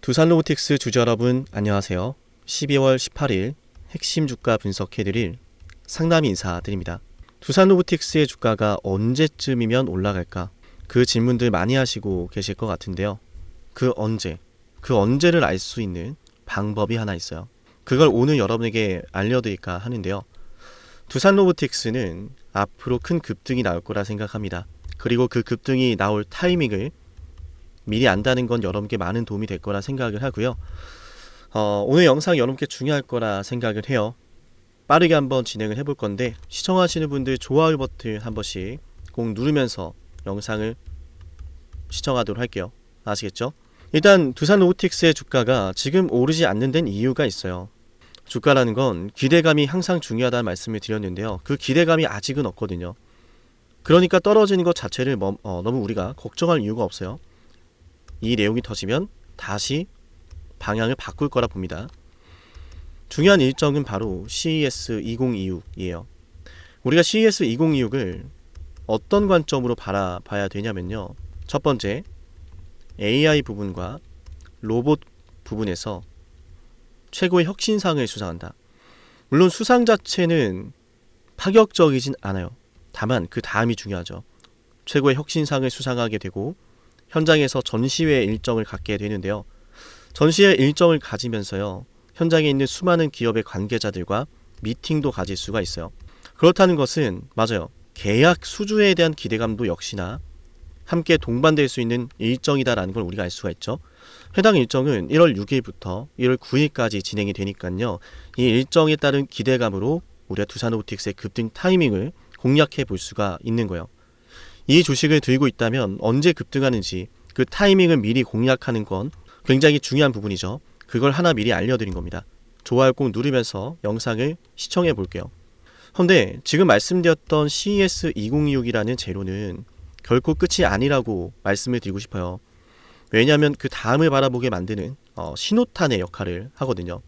두산로보틱스 주주 여러분 안녕하세요. 12월 18일 핵심 주가 분석해드릴 상담 인사드립니다. 두산로보틱스의 주가가 언제쯤이면 올라갈까? 그 질문들 많이 하시고 계실 것 같은데요. 그 언제를 알 수 있는 방법이 하나 있어요. 그걸 오늘 여러분에게 알려드릴까 하는데요. 두산로보틱스는 앞으로 큰 급등이 나올 거라 생각합니다. 그리고 그 급등이 나올 타이밍을 미리 안다는 건 여러분께 많은 도움이 될 거라 생각을 하고요. 오늘 영상 여러분께 중요할 거라 생각을 해요. 빠르게 한번 진행을 해볼 건데 시청하시는 분들 좋아요 버튼 한 번씩 꼭 누르면서 영상을 시청하도록 할게요. 아시겠죠? 일단 두산로보틱스의 주가가 지금 오르지 않는 데는 이유가 있어요. 주가라는 건 기대감이 항상 중요하다는 말씀을 드렸는데요. 그 기대감이 아직은 없거든요. 그러니까 떨어지는 것 자체를 너무 우리가 걱정할 이유가 없어요. 이 내용이 터지면 다시 방향을 바꿀 거라 봅니다. 중요한 일정은 바로 CES 2026이에요. 우리가 CES 2026을 어떤 관점으로 바라봐야 되냐면요. 첫 번째, AI 부분과 로봇 부분에서 최고의 혁신상을 수상한다. 물론 수상 자체는 파격적이진 않아요. 다만 그 다음이 중요하죠. 최고의 혁신상을 수상하게 되고 현장에서 전시회 일정을 갖게 되는데요. 전시회 일정을 가지면서요. 현장에 있는 수많은 기업의 관계자들과 미팅도 가질 수가 있어요. 그렇다는 것은 맞아요. 계약 수주에 대한 기대감도 역시나 함께 동반될 수 있는 일정이다라는 걸 우리가 알 수가 있죠. 해당 일정은 1월 6일부터 1월 9일까지 진행이 되니까요. 이 일정에 따른 기대감으로 우리가 두산로보틱스의 급등 타이밍을 공략해 볼 수가 있는 거예요. 이 주식을 들고 있다면 언제 급등하는지 그 타이밍을 미리 공략하는 건 굉장히 중요한 부분이죠. 그걸 하나 미리 알려드린 겁니다. 좋아요 꼭 누르면서 영상을 시청해 볼게요. 그런데 지금 말씀드렸던 CES 2026이라는 재료는 결코 끝이 아니라고 말씀을 드리고 싶어요. 왜냐하면 그 다음을 바라보게 만드는 신호탄의 역할을 하거든요.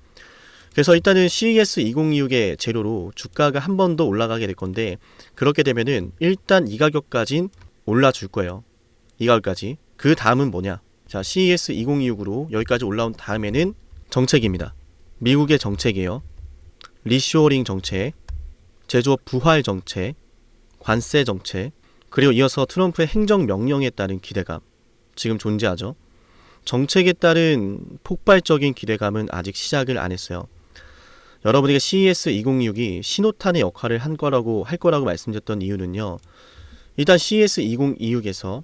그래서 일단은 CES 2026의 재료로 주가가 한 번 더 올라가게 될 건데 그렇게 되면은 일단 이 가격까진 올라줄 거예요. 이 가격까지. 그 다음은 뭐냐? 자, CES 2026으로 여기까지 올라온 다음에는 정책입니다. 미국의 정책이에요. 리쇼어링 정책, 제조업 부활 정책, 관세 정책, 그리고 이어서 트럼프의 행정명령에 따른 기대감 지금 존재하죠. 정책에 따른 폭발적인 기대감은 아직 시작을 안 했어요. 여러분에게 CES 2026이 신호탄의 역할을 할 거라고 말씀드렸던 이유는요. 일단 CES 2026에서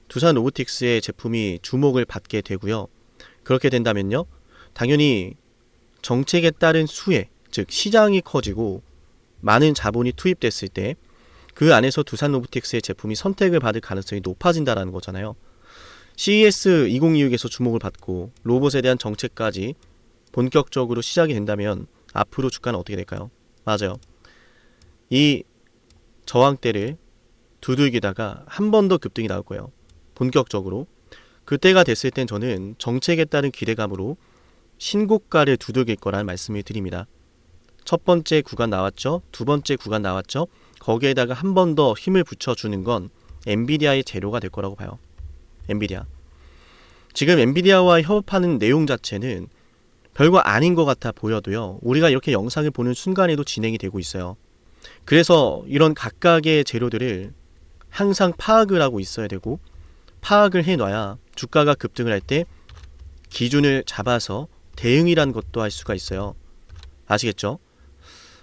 두산로보틱스의 제품이 주목을 받게 되고요. 그렇게 된다면요. 당연히 정책에 따른 수혜, 즉 시장이 커지고 많은 자본이 투입됐을 때 그 안에서 두산로보틱스의 제품이 선택을 받을 가능성이 높아진다는 거잖아요. CES 2026에서 주목을 받고 로봇에 대한 정책까지 본격적으로 시작이 된다면 앞으로 주가는 어떻게 될까요? 맞아요. 이 저항대를 두들기다가 한 번 더 급등이 나올 거예요. 본격적으로. 그때가 됐을 땐 저는 정책에 따른 기대감으로 신고가를 두들길 거라는 말씀을 드립니다. 첫 번째 구간 나왔죠? 두 번째 구간 나왔죠? 거기에다가 한 번 더 힘을 붙여주는 건 엔비디아의 재료가 될 거라고 봐요. 엔비디아. 지금 엔비디아와 협업하는 내용 자체는 별거 아닌 것 같아 보여도요. 우리가 이렇게 영상을 보는 순간에도 진행이 되고 있어요. 그래서 이런 각각의 재료들을 항상 파악을 하고 있어야 되고 파악을 해놔야 주가가 급등을 할 때 기준을 잡아서 대응이라는 것도 할 수가 있어요. 아시겠죠?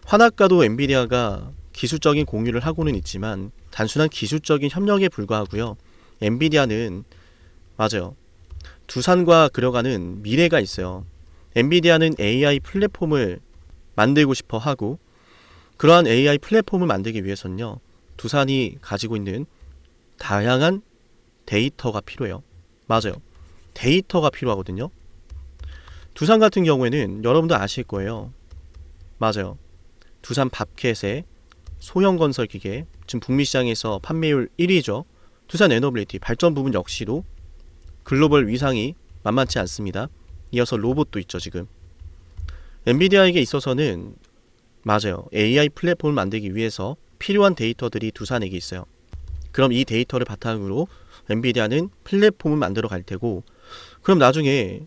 환학과도 엔비디아가 기술적인 공유를 하고는 있지만 단순한 기술적인 협력에 불과하고요. 엔비디아는 맞아요. 두산과 그려가는 미래가 있어요. 엔비디아는 AI 플랫폼을 만들고 싶어 하고 그러한 AI 플랫폼을 만들기 위해서는요. 두산이 가지고 있는 다양한 데이터가 필요해요. 맞아요. 데이터가 필요하거든요. 두산 같은 경우에는 여러분도 아실 거예요. 맞아요. 두산 밥캣의 소형 건설 기계, 지금 북미 시장에서 판매율 1위죠. 두산 에너빌리티 발전 부분 역시도 글로벌 위상이 만만치 않습니다. 이어서 로봇도 있죠. 지금 엔비디아에게 있어서는 맞아요. AI 플랫폼을 만들기 위해서 필요한 데이터들이 두산에게 있어요. 그럼 이 데이터를 바탕으로 엔비디아는 플랫폼을 만들어 갈 테고 그럼 나중에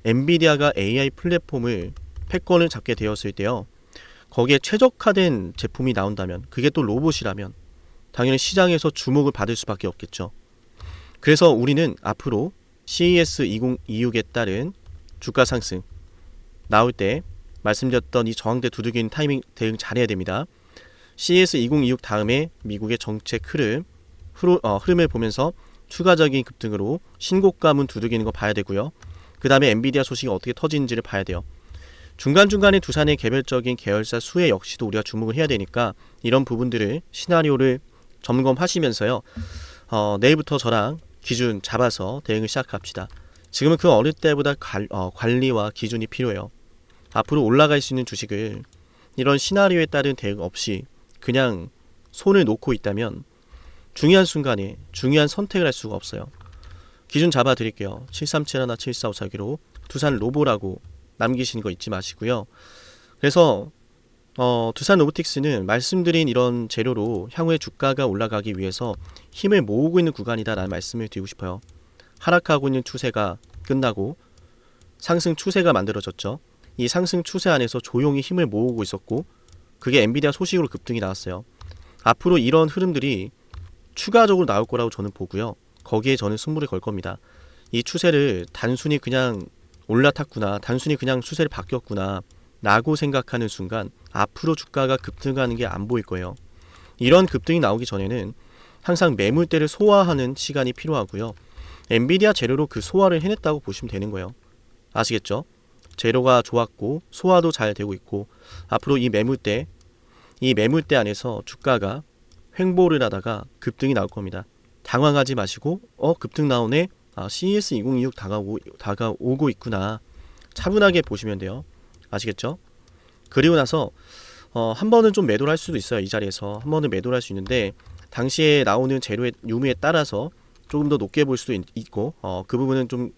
엔비디아가 AI 플랫폼을 패권을 잡게 되었을 때요. 거기에 최적화된 제품이 나온다면, 그게 또 로봇이라면 당연히 시장에서 주목을 받을 수밖에 없겠죠. 그래서 우리는 앞으로 CES 2026에 따른 주가 상승 나올 때 말씀드렸던 이 저항대 두들기는 타이밍 대응 잘해야 됩니다. CES 2026 다음에 미국의 정책 흐름을 보면서 추가적인 급등으로 신고가문 두들기는 거 봐야 되고요. 그 다음에 엔비디아 소식이 어떻게 터지는지를 봐야 돼요. 중간중간에 두산의 개별적인 계열사 수혜 역시도 우리가 주목을 해야 되니까 이런 부분들을 시나리오를 점검하시면서요. 내일부터 저랑 기준 잡아서 대응을 시작합시다. 지금은 그 어느 때보다 관리와 기준이 필요해요. 앞으로 올라갈 수 있는 주식을 이런 시나리오에 따른 대응 없이 그냥 손을 놓고 있다면 중요한 순간에 중요한 선택을 할 수가 없어요. 기준 잡아 드릴게요. 7371, 7454기로 두산 로보라고 남기시는 거 잊지 마시고요. 그래서 두산 로보틱스는 말씀드린 이런 재료로 향후에 주가가 올라가기 위해서 힘을 모으고 있는 구간이다라는 말씀을 드리고 싶어요. 하락하고 있는 추세가 끝나고 상승 추세가 만들어졌죠. 이 상승 추세 안에서 조용히 힘을 모으고 있었고 그게 엔비디아 소식으로 급등이 나왔어요. 앞으로 이런 흐름들이 추가적으로 나올 거라고 저는 보고요. 거기에 저는 승부를 걸 겁니다. 이 추세를 단순히 그냥 올라탔구나, 단순히 그냥 추세를 바뀌었구나 라고 생각하는 순간 앞으로 주가가 급등하는 게 안 보일 거예요. 이런 급등이 나오기 전에는 항상 매물대를 소화하는 시간이 필요하고요. 엔비디아 재료로 그 소화를 해냈다고 보시면 되는 거예요. 아시겠죠? 재료가 좋았고 소화도 잘 되고 있고 앞으로 이 매물대 안에서 주가가 횡보를 하다가 급등이 나올 겁니다. 당황하지 마시고 급등 나오네, CES 2026 다가오고 있구나, 차분하게 보시면 돼요. 아시겠죠? 그리고 나서 한 번은 좀 매도를 할 수도 있어요. 이 자리에서 한 번은 매도를 할 수 있는데 당시에 나오는 재료의 유무에 따라서 조금 더 높게 볼 수도 있고 그 부분은 좀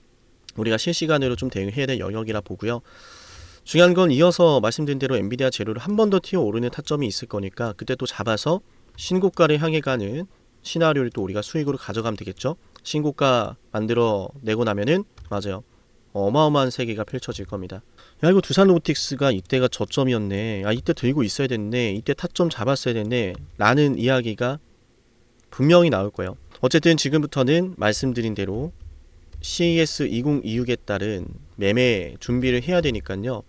우리가 실시간으로 좀 대응해야 될 영역이라 보고요. 중요한 건 이어서 말씀드린 대로 엔비디아 재료를 한 번 더 튀어 오르는 타점이 있을 거니까 그때 또 잡아서 신고가를 향해 가는 시나리오를 또 우리가 수익으로 가져가면 되겠죠. 신고가 만들어 내고 나면은 맞아요, 어마어마한 세계가 펼쳐질 겁니다. 야, 이거 두산 로보틱스가 이때가 저점이었네, 이때 들고 있어야 됐네, 이때 타점 잡았어야 됐네 라는 이야기가 분명히 나올 거예요. 어쨌든 지금부터는 말씀드린 대로 CES 2026에 따른 매매 준비를 해야 되니까요.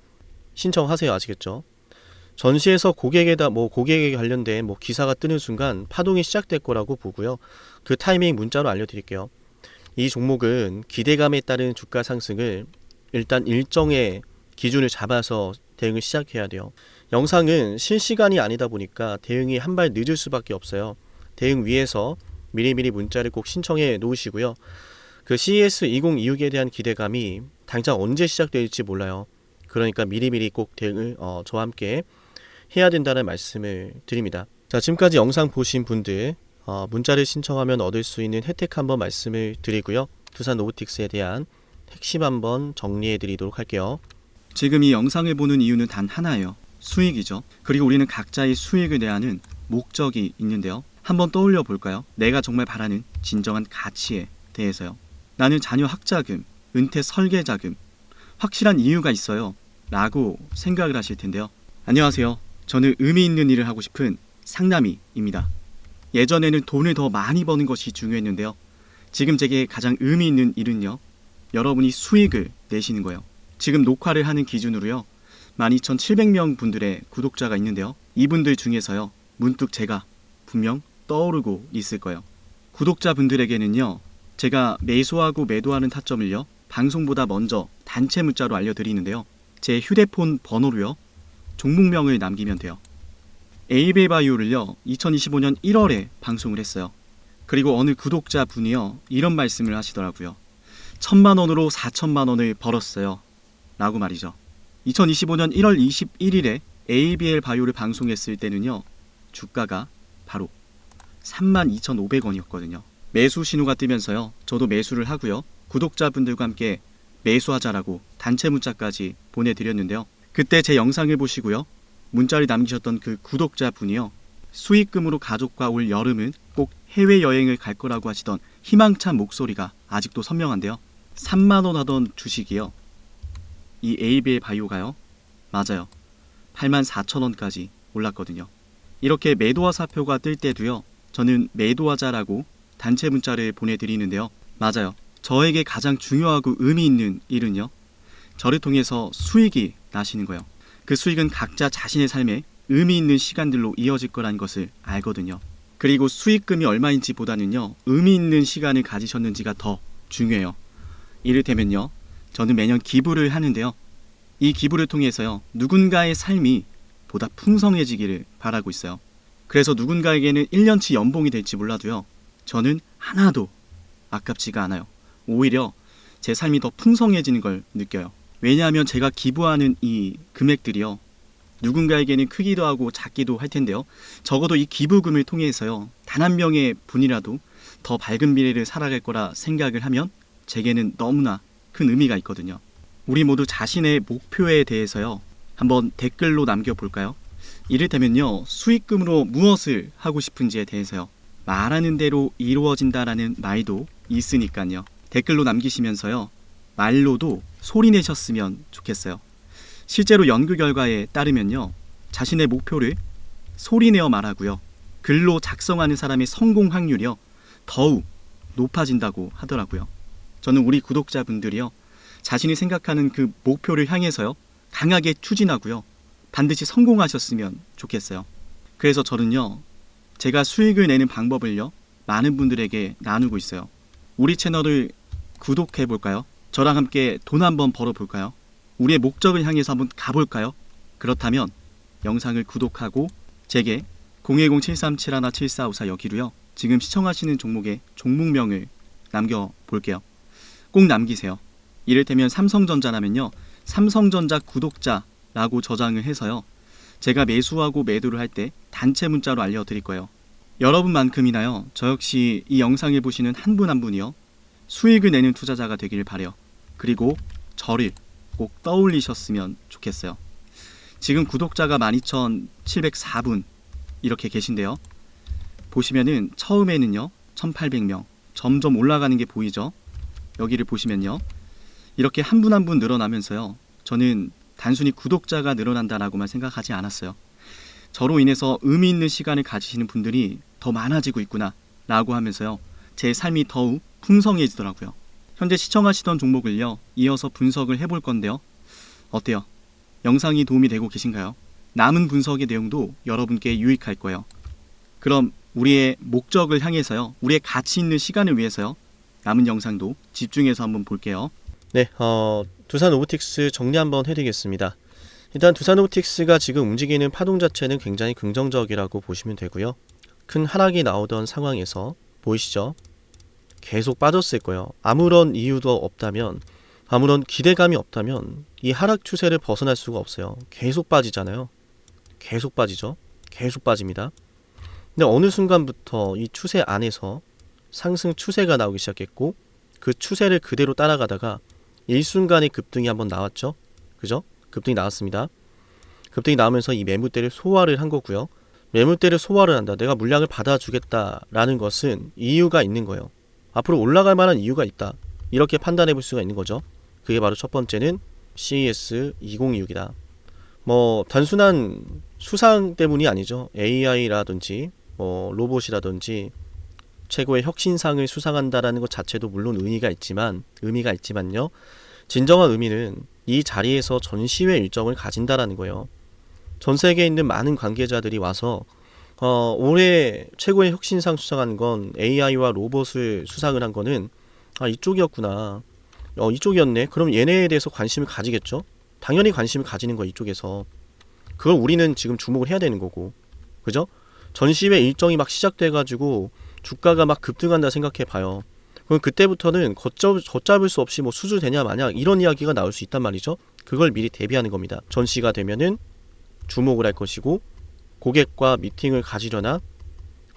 신청하세요. 아시겠죠? 전시에서 고객에게 관련된 기사가 뜨는 순간 파동이 시작될 거라고 보고요. 그 타이밍 문자로 알려드릴게요. 이 종목은 기대감에 따른 주가 상승을 일단 일정의 기준을 잡아서 대응을 시작해야 돼요. 영상은 실시간이 아니다 보니까 대응이 한 발 늦을 수밖에 없어요. 대응 위해서 미리미리 문자를 꼭 신청해 놓으시고요. 그 CES 2026에 대한 기대감이 당장 언제 시작될지 몰라요. 그러니까 미리미리 꼭 대응을 저와 함께 해야 된다는 말씀을 드립니다. 자, 지금까지 영상 보신 분들 문자를 신청하면 얻을 수 있는 혜택 한번 말씀을 드리고요. 두산 로보틱스에 대한 핵심 한번 정리해 드리도록 할게요. 지금 이 영상을 보는 이유는 단 하나예요. 수익이죠. 그리고 우리는 각자의 수익을 내야 하는 목적이 있는데요. 한번 떠올려 볼까요? 내가 정말 바라는 진정한 가치에 대해서요. 나는 자녀 학자금, 은퇴 설계자금, 확실한 이유가 있어요 라고 생각을 하실 텐데요. 안녕하세요. 저는 의미 있는 일을 하고 싶은 상남이입니다. 예전에는 돈을 더 많이 버는 것이 중요했는데요. 지금 제게 가장 의미 있는 일은요, 여러분이 수익을 내시는 거예요. 지금 녹화를 하는 기준으로요, 12,700명 분들의 구독자가 있는데요. 이분들 중에서요, 문득 제가 분명 떠오르고 있을 거예요. 구독자분들에게는요, 제가 매수하고 매도하는 타점을요, 방송보다 먼저 단체 문자로 알려드리는데요. 제 휴대폰 번호로요, 종목명을 남기면 돼요. 에이베 바이오를요, 2025년 1월에 방송을 했어요. 그리고 어느 구독자분이요, 이런 말씀을 하시더라고요. 1,000만 원으로 4,000만 원을 벌었어요 라고 말이죠. 2025년 1월 21일에 ABL 바이오를 방송했을 때는요, 주가가 바로 32,500원이었거든요. 매수 신호가 뜨면서요, 저도 매수를 하고요, 구독자분들과 함께 매수하자라고 단체 문자까지 보내드렸는데요. 그때 제 영상을 보시고요, 문자를 남기셨던 그 구독자분이요, 수익금으로 가족과 올 여름은 꼭 해외여행을 갈 거라고 하시던 희망찬 목소리가 아직도 선명한데요. 3만원 하던 주식이요, 이 ABL 바이오가요. 맞아요. 84,000원까지 올랐거든요. 이렇게 매도와 사표가 뜰 때도요. 저는 매도하자라고 단체 문자를 보내드리는데요. 맞아요. 저에게 가장 중요하고 의미 있는 일은요. 저를 통해서 수익이 나시는 거예요. 그 수익은 각자 자신의 삶에 의미 있는 시간들로 이어질 거라는 것을 알거든요. 그리고 수익금이 얼마인지 보다는요. 의미 있는 시간을 가지셨는지가 더 중요해요. 이를테면요. 저는 매년 기부를 하는데요. 이 기부를 통해서요. 누군가의 삶이 보다 풍성해지기를 바라고 있어요. 그래서 누군가에게는 1년치 연봉이 될지 몰라도요. 저는 하나도 아깝지가 않아요. 오히려 제 삶이 더 풍성해지는 걸 느껴요. 왜냐하면 제가 기부하는 이 금액들이요. 누군가에게는 크기도 하고 작기도 할 텐데요. 적어도 이 기부금을 통해서요. 단 한 명의 분이라도 더 밝은 미래를 살아갈 거라 생각을 하면 제게는 너무나 큰 의미가 있거든요. 우리 모두 자신의 목표에 대해서요. 한번 댓글로 남겨볼까요? 이를테면요. 수익금으로 무엇을 하고 싶은지에 대해서요. 말하는 대로 이루어진다라는 말도 있으니까요. 댓글로 남기시면서요. 말로도 소리 내셨으면 좋겠어요. 실제로 연구 결과에 따르면요. 자신의 목표를 소리내어 말하고요. 글로 작성하는 사람의 성공 확률이요. 더욱 높아진다고 하더라고요. 저는 우리 구독자분들이요. 자신이 생각하는 그 목표를 향해서요. 강하게 추진하고요. 반드시 성공하셨으면 좋겠어요. 그래서 저는요. 제가 수익을 내는 방법을요. 많은 분들에게 나누고 있어요. 우리 채널을 구독해 볼까요? 저랑 함께 돈 한번 벌어 볼까요? 우리의 목적을 향해서 한번 가볼까요? 그렇다면 영상을 구독하고 제게 010-7371-7454 여기로요. 지금 시청하시는 종목의 종목명을 남겨볼게요. 꼭 남기세요. 이를테면 삼성전자라면요. 삼성전자 구독자라고 저장을 해서요. 제가 매수하고 매도를 할 때 단체 문자로 알려드릴 거예요. 여러분만큼이나요. 저 역시 이 영상을 보시는 한 분 한 분이요. 수익을 내는 투자자가 되기를 바라요. 그리고 저를 꼭 떠올리셨으면 좋겠어요. 지금 구독자가 12,704분 이렇게 계신데요. 보시면은 처음에는요. 1,800명 점점 올라가는 게 보이죠. 여기를 보시면요. 이렇게 한 분 한 분 늘어나면서요. 저는 단순히 구독자가 늘어난다라고만 생각하지 않았어요. 저로 인해서 의미 있는 시간을 가지시는 분들이 더 많아지고 있구나 라고 하면서요. 제 삶이 더욱 풍성해지더라고요. 현재 시청하시던 종목을요. 이어서 분석을 해볼 건데요. 어때요? 영상이 도움이 되고 계신가요? 남은 분석의 내용도 여러분께 유익할 거예요. 그럼 우리의 목적을 향해서요. 우리의 가치 있는 시간을 위해서요. 남은 영상도 집중해서 한번 볼게요. 네, 두산 로보틱스 정리 한번 해드리겠습니다. 일단 두산 로보틱스가 지금 움직이는 파동 자체는 굉장히 긍정적이라고 보시면 되고요. 큰 하락이 나오던 상황에서 보이시죠? 계속 빠졌을 거예요. 아무런 이유도 없다면, 아무런 기대감이 없다면 이 하락 추세를 벗어날 수가 없어요. 계속 빠지잖아요. 계속 빠지죠. 계속 빠집니다. 근데 어느 순간부터 이 추세 안에서 상승 추세가 나오기 시작했고 그 추세를 그대로 따라가다가 일순간에 급등이 한번 나왔죠. 그죠? 급등이 나왔습니다. 급등이 나오면서 이 매물대를 소화를 한 거고요. 매물대를 소화를 한다. 내가 물량을 받아주겠다라는 것은 이유가 있는 거예요. 앞으로 올라갈 만한 이유가 있다. 이렇게 판단해 볼 수가 있는 거죠. 그게 바로 첫 번째는 CES 2026이다. 뭐 단순한 수상 때문이 아니죠. AI라든지 뭐 로봇이라든지 최고의 혁신상을 수상한다라는 것 자체도 물론 의미가 있지만요. 진정한 의미는 이 자리에서 전시회 일정을 가진다라는 거예요. 전 세계에 있는 많은 관계자들이 와서 올해 최고의 혁신상 수상한 건 AI와 로봇을 수상을 한 거는 이쪽이었구나. 이쪽이었네. 그럼 얘네에 대해서 관심을 가지겠죠. 당연히 관심을 가지는 거야 이쪽에서. 그걸 우리는 지금 주목을 해야 되는 거고. 그죠? 전시회 일정이 막 시작돼가지고 주가가 막 급등한다 생각해 봐요. 그럼 그때부터는 걷잡을 수 없이 뭐 수주되냐 마냐 이런 이야기가 나올 수 있단 말이죠. 그걸 미리 대비하는 겁니다. 전시가 되면은 주목을 할 것이고 고객과 미팅을 가지려나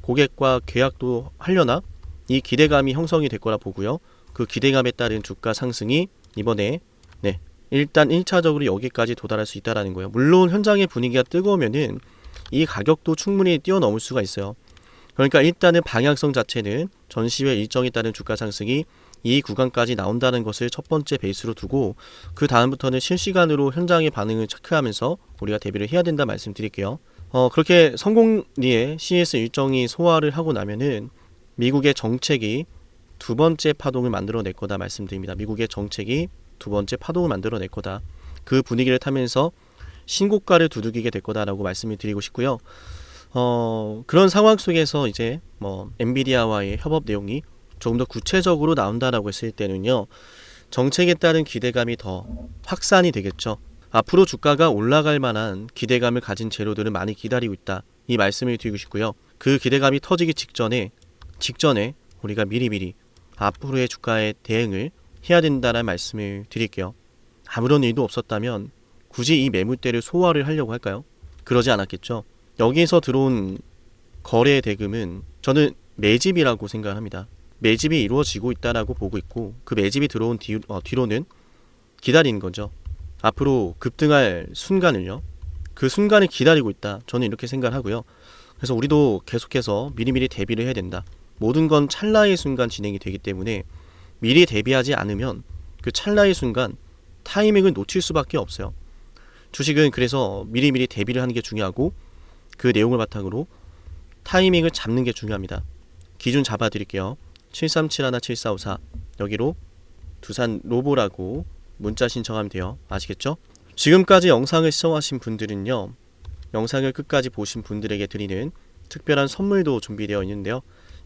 고객과 계약도 하려나 이 기대감이 형성이 될 거라 보고요. 그 기대감에 따른 주가 상승이 이번에 일단 1차적으로 여기까지 도달할 수 있다라는 거예요. 물론 현장의 분위기가 뜨거우면은 이 가격도 충분히 뛰어넘을 수가 있어요. 그러니까 일단은 방향성 자체는 전시회 일정에 따른 주가 상승이 이 구간까지 나온다는 것을 첫 번째 베이스로 두고 그 다음부터는 실시간으로 현장의 반응을 체크하면서 우리가 대비를 해야 된다 말씀드릴게요. 그렇게 성공리에 CS 일정이 소화를 하고 나면은 미국의 정책이 두 번째 파동을 만들어낼 거다 말씀드립니다. 미국의 정책이 두 번째 파동을 만들어낼 거다. 그 분위기를 타면서 신고가를 두들기게 될 거다라고 말씀을 드리고 싶고요. 그런 상황 속에서 이제 엔비디아와의 협업 내용이 조금 더 구체적으로 나온다라고 했을 때는요, 정책에 따른 기대감이 더 확산이 되겠죠. 앞으로 주가가 올라갈 만한 기대감을 가진 재료들을 많이 기다리고 있다. 이 말씀을 드리고 싶고요. 그 기대감이 터지기 직전에 우리가 미리미리 앞으로의 주가의 대응을 해야 된다는 말씀을 드릴게요. 아무런 일도 없었다면 굳이 이 매물대를 소화를 하려고 할까요? 그러지 않았겠죠. 여기에서 들어온 거래 대금은 저는 매집이라고 생각합니다. 매집이 이루어지고 있다라고 보고 있고, 그 매집이 들어온 뒤로는 기다리는 거죠. 앞으로 급등할 순간을요, 그 순간을 기다리고 있다. 저는 이렇게 생각하고요. 그래서 우리도 계속해서 미리미리 대비를 해야 된다. 모든 건 찰나의 순간 진행이 되기 때문에 미리 대비하지 않으면 그 찰나의 순간 타이밍을 놓칠 수밖에 없어요. 주식은 그래서 미리미리 대비를 하는 게 중요하고, 그 내용을 바탕으로 타이밍을 잡는 게 중요합니다. 기준 잡아드릴게요. 7371-7454 여기로 두산 로보라고 문자 신청하면 돼요. 아시겠죠? 지금까지 영상을 시청하신 분들은요, 영상을 끝까지 보신 분들에게 드리는 특별한 선물도 준비되어 있는데요,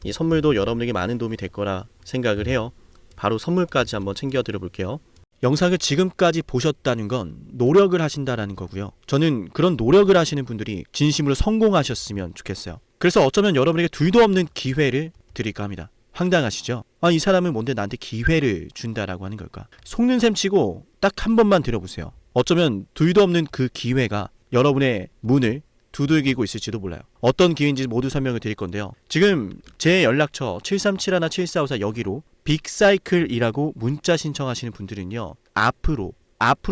이 선물도 여러분에게 많은 도움이 될 거라 생각을 해요. 바로 선물까지 한번 챙겨 드려볼게요. 영상을 지금까지 보셨다는 건 노력을 하신다라는 거고요. 저는 그런 노력을 하시는 분들이 진심으로 성공하셨으면 좋겠어요. 그래서 어쩌면 여러분에게 둘도 없는 기회를 드릴까 합니다. 황당하시죠? 이 사람은 뭔데 나한테 기회를 준다라고 하는 걸까? 속는 셈 치고 딱 한 번만 들어보세요. 어쩌면 둘도 없는 그 기회가 여러분의 문을 두들기고 있을지도 몰라요. 어떤 기회인지 모두 설명을 드릴 건데요. 지금 제 연락처 7371-7454 여기로 빅사이클이라고 문자 신청하시는 분들은요, 앞으로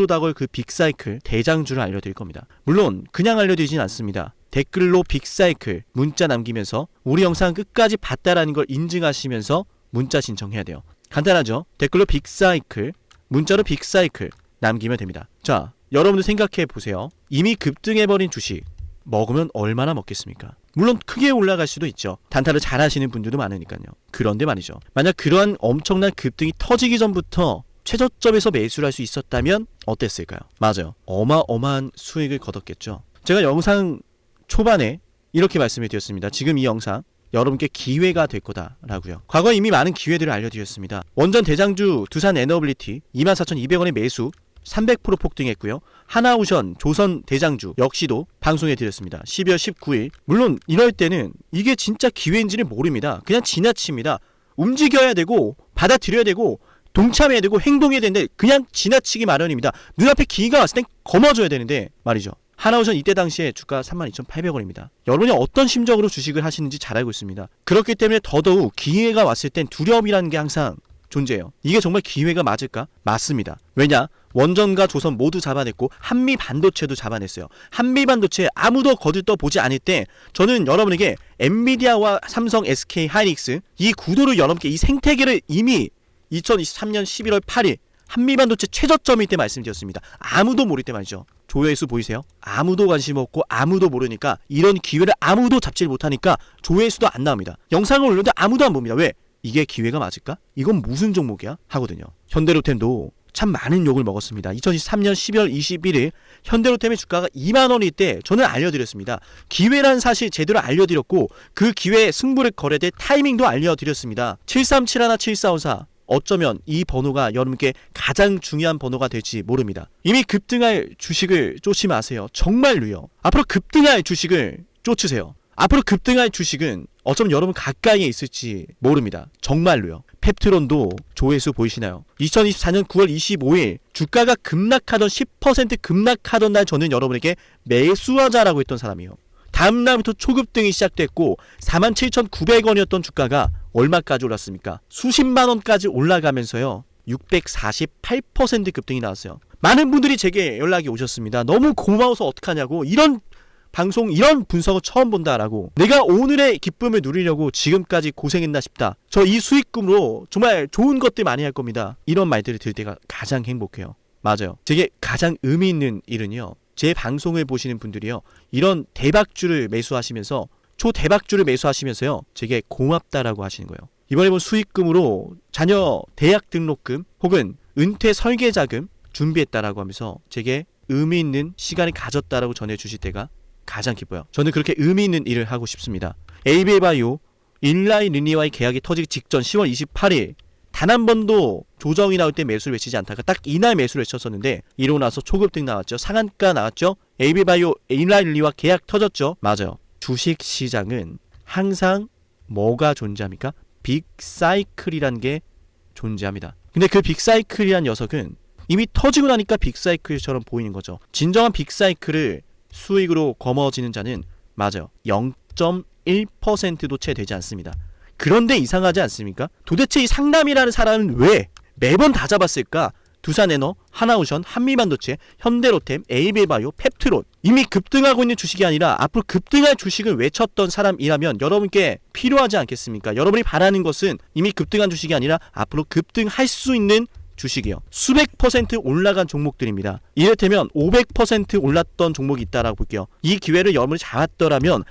다가올 그 빅사이클 대장주를 알려드릴 겁니다. 물론 그냥 알려드리진 않습니다. 댓글로 빅사이클 문자 남기면서 우리 영상 끝까지 봤다라는 걸 인증하시면서 문자 신청해야 돼요. 간단하죠? 댓글로 빅사이클, 문자로 빅사이클 남기면 됩니다. 자, 여러분들 생각해 보세요. 이미 급등해버린 주식 먹으면 얼마나 먹겠습니까? 물론 크게 올라갈 수도 있죠. 단타를 잘 하시는 분들도 많으니까요. 그런데 말이죠, 만약 그러한 엄청난 급등이 터지기 전부터 최저점에서 매수를 할 수 있었다면 어땠을까요? 맞아요. 어마어마한 수익을 거뒀겠죠. 제가 영상 초반에 이렇게 말씀을 드렸습니다. 지금 이 영상 여러분께 기회가 될 거다라고요. 과거에 이미 많은 기회들을 알려드렸습니다. 원전 대장주 두산 에너빌리티 24,200원의 매수 300% 폭등했고요. 하나오션 조선 대장주 역시도 방송해 드렸습니다. 12월 19일. 물론 이럴 때는 이게 진짜 기회인지를 모릅니다. 그냥 지나칩니다. 움직여야 되고 받아들여야 되고 동참해야 되고 행동해야 되는데 그냥 지나치기 마련입니다. 눈앞에 기회가 왔을 땐 거머줘야 되는데 말이죠. 하나오션 이때 당시에 주가 32,800원입니다. 여러분이 어떤 심정으로 주식을 하시는지 잘 알고 있습니다. 그렇기 때문에 더더욱 기회가 왔을 땐 두려움이라는 게 항상 존재해요. 이게 정말 기회가 맞을까? 맞습니다. 왜냐? 원전과 조선 모두 잡아냈고 한미 반도체도 잡아냈어요. 한미 반도체 아무도 거들떠보지 않을 때 저는 여러분에게 엔비디아와 삼성, SK 하이닉스 이 구도를 여러분께 이 생태계를 이미 2023년 11월 8일 한미 반도체 최저점일 때 말씀드렸습니다. 아무도 모를 때 말이죠. 조회수 보이세요? 아무도 관심 없고 아무도 모르니까 이런 기회를 아무도 잡지 못하니까 조회수도 안 나옵니다. 영상을 올렸는데 아무도 안 봅니다. 왜? 이게 기회가 맞을까? 이건 무슨 종목이야? 하거든요. 현대로템도 참 많은 욕을 먹었습니다. 2023년 12월 21일 현대로템의 주가가 2만원일 때 저는 알려드렸습니다. 기회란 사실 제대로 알려드렸고 그 기회에 승부를 걸어야 될 타이밍도 알려드렸습니다. 7371-7454 어쩌면 이 번호가 여러분께 가장 중요한 번호가 될지 모릅니다. 이미 급등할 주식을 쫓지 마세요. 정말로요. 앞으로 급등할 주식을 쫓으세요. 앞으로 급등할 주식은 어쩌면 여러분 가까이에 있을지 모릅니다. 정말로요. 펩트론도 조회수 보이시나요? 2024년 9월 25일 주가가 급락하던 10% 급락하던 날 저는 여러분에게 매수하자라고 했던 사람이에요. 다음 날부터 초급등이 시작됐고 47,900원이었던 주가가 얼마까지 올랐습니까? 수십만 원까지 올라가면서요. 648% 급등이 나왔어요. 많은 분들이 제게 연락이 오셨습니다. 너무 고마워서 어떡하냐고. 이런 방송 이런 분석을 처음 본다라고, 내가 오늘의 기쁨을 누리려고 지금까지 고생했나 싶다, 저 이 수익금으로 정말 좋은 것들 많이 할 겁니다, 이런 말들을 들을 때가 가장 행복해요. 맞아요. 제게 가장 의미 있는 일은요, 제 방송을 보시는 분들이요, 이런 대박주를 매수하시면서, 초대박주를 매수하시면서요, 제게 고맙다라고 하시는 거예요. 이번에 본 수익금으로 자녀 대학 등록금 혹은 은퇴 설계자금 준비했다라고 하면서 제게 의미 있는 시간을 가졌다라고 전해주실 때가 가장 기뻐요. 저는 그렇게 의미 있는 일을 하고 싶습니다. 에이비바이오 일라이 르니와의 계약이 터지기 직전 10월 28일 단 한 번도 조정이 나올 때 매수를 외치지 않다가 딱 이날 매수를 외쳤었는데, 이러고 나서 초급등 나왔죠. 상한가 나왔죠. 에이비바이오 일라이 르니와 계약 터졌죠. 맞아요. 주식시장은 항상 뭐가 존재합니까? 빅사이클이란 게 존재합니다. 근데 그 빅사이클이란 녀석은 이미 터지고 나니까 빅사이클처럼 보이는 거죠. 진정한 빅사이클을 수익으로 거머쥐는 자는 맞아요, 0.1%도 채 되지 않습니다. 그런데 이상하지 않습니까? 도대체 이 상남이라는 사람은 왜 매번 다 잡았을까? 두산에너, 하나오션, 한미반도체, 현대로템, 에이비바이오, 펩트론, 이미 급등하고 있는 주식이 아니라 앞으로 급등할 주식을 외쳤던 사람이라면 여러분께 필요하지 않겠습니까? 여러분이 바라는 것은 이미 급등한 주식이 아니라 앞으로 급등할 수 있는 주식이요, 수백 퍼센트 올라간 종목들입니다. 이를테면 500% 올랐던 종목이 있다라고 볼게요. 이 기회를 여러분이 잡았더라면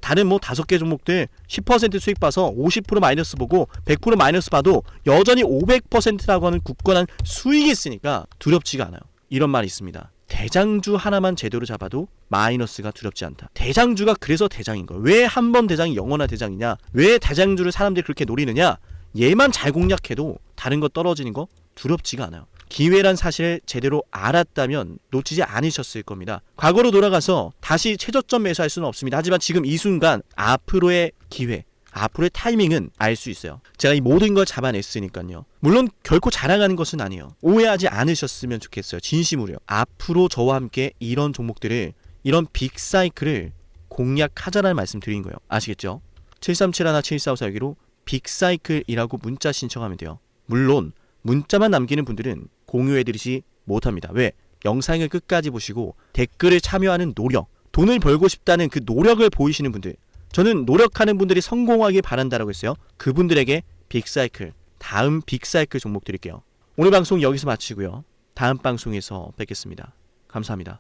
다른 5개 종목들 10% 수익 봐서 50% 마이너스 보고 100% 마이너스 봐도 여전히 500%라고 하는 굳건한 수익이 있으니까 두렵지가 않아요. 이런 말이 있습니다. 대장주 하나만 제대로 잡아도 마이너스가 두렵지 않다. 대장주가 그래서 대장인 거예요. 왜 한 번 대장이 영원한 대장이냐? 왜 대장주를 사람들이 그렇게 노리느냐? 얘만 잘 공략해도 다른 거 떨어지는 거 두렵지가 않아요. 기회란 사실을 제대로 알았다면 놓치지 않으셨을 겁니다. 과거로 돌아가서 다시 최저점 매수할 수는 없습니다. 하지만 지금 이 순간 앞으로의 기회, 앞으로의 타이밍은 알 수 있어요. 제가 이 모든 걸 잡아냈으니까요. 물론 결코 자랑하는 것은 아니에요. 오해하지 않으셨으면 좋겠어요. 진심으로요. 앞으로 저와 함께 이런 종목들을, 이런 빅사이클을 공략하자라는 말씀 드린 거예요. 아시겠죠? 7371-7454여기로 빅사이클이라고 문자 신청하면 돼요. 물론 문자만 남기는 분들은 공유해드리지 못합니다. 왜? 영상을 끝까지 보시고 댓글에 참여하는 노력, 돈을 벌고 싶다는 그 노력을 보이시는 분들, 저는 노력하는 분들이 성공하길 바란다라고 했어요. 그분들에게 빅사이클, 다음 빅사이클 종목 드릴게요. 오늘 방송 여기서 마치고요, 다음 방송에서 뵙겠습니다. 감사합니다.